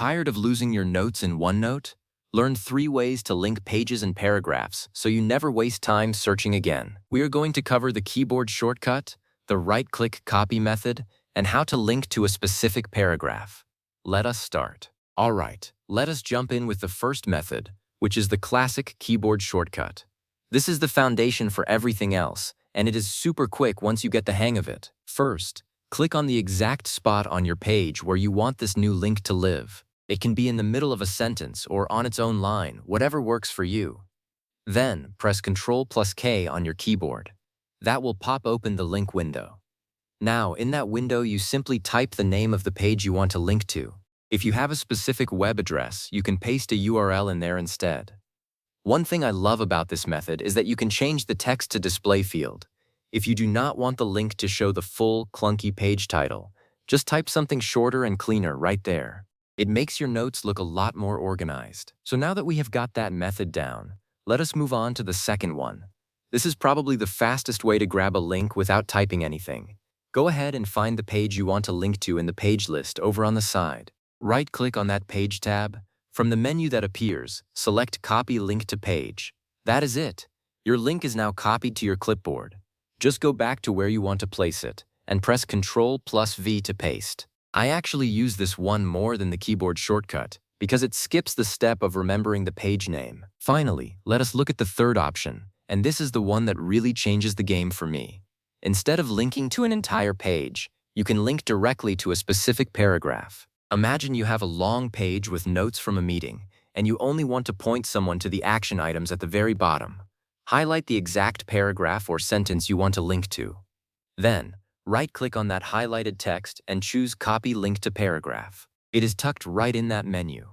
Tired of losing your notes in OneNote? Learn 3 ways to link pages and paragraphs so you never waste time searching again. We are going to cover the keyboard shortcut, the right-click copy method, and how to link to a specific paragraph. Let us start. All right, let us jump in with the first method, which is the classic keyboard shortcut. This is the foundation for everything else, and it is super quick once you get the hang of it. First, click on the exact spot on your page where you want this new link to live. It can be in the middle of a sentence or on its own line, whatever works for you. Then, press Ctrl+K on your keyboard. That will pop open the link window. Now, in that window, you simply type the name of the page you want to link to. If you have a specific web address, you can paste a URL in there instead. One thing I love about this method is that you can change the text to display field. If you do not want the link to show the full, clunky page title, just type something shorter and cleaner right there. It makes your notes look a lot more organized. So now that we have got that method down, let us move on to the second one. This is probably the fastest way to grab a link without typing anything. Go ahead and find the page you want to link to in the page list over on the side. Right-click on that page tab. From the menu that appears, select Copy Link to Page. That is it. Your link is now copied to your clipboard. Just go back to where you want to place it and press Ctrl+V to paste. I actually use this one more than the keyboard shortcut because it skips the step of remembering the page name. Finally, let us look at the third option, and this is the one that really changes the game for me. Instead of linking to an entire page, you can link directly to a specific paragraph. Imagine you have a long page with notes from a meeting, and you only want to point someone to the action items at the very bottom. Highlight the exact paragraph or sentence you want to link to. Then, right-click on that highlighted text and choose Copy Link to Paragraph. It is tucked right in that menu.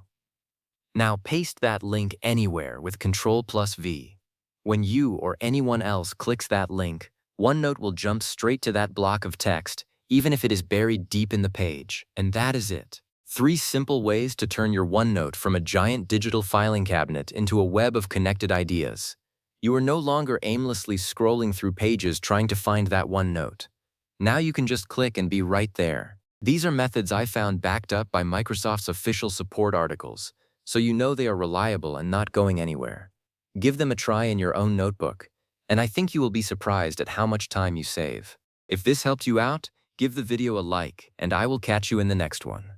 Now paste that link anywhere with Ctrl+V. When you or anyone else clicks that link, OneNote will jump straight to that block of text, even if it is buried deep in the page. And that is it. 3 simple ways to turn your OneNote from a giant digital filing cabinet into a web of connected ideas. You are no longer aimlessly scrolling through pages trying to find that one note. Now you can just click and be right there. These are methods I found backed up by Microsoft's official support articles, so you know they are reliable and not going anywhere. Give them a try in your own notebook, and I think you will be surprised at how much time you save. If this helped you out, give the video a like, and I will catch you in the next one.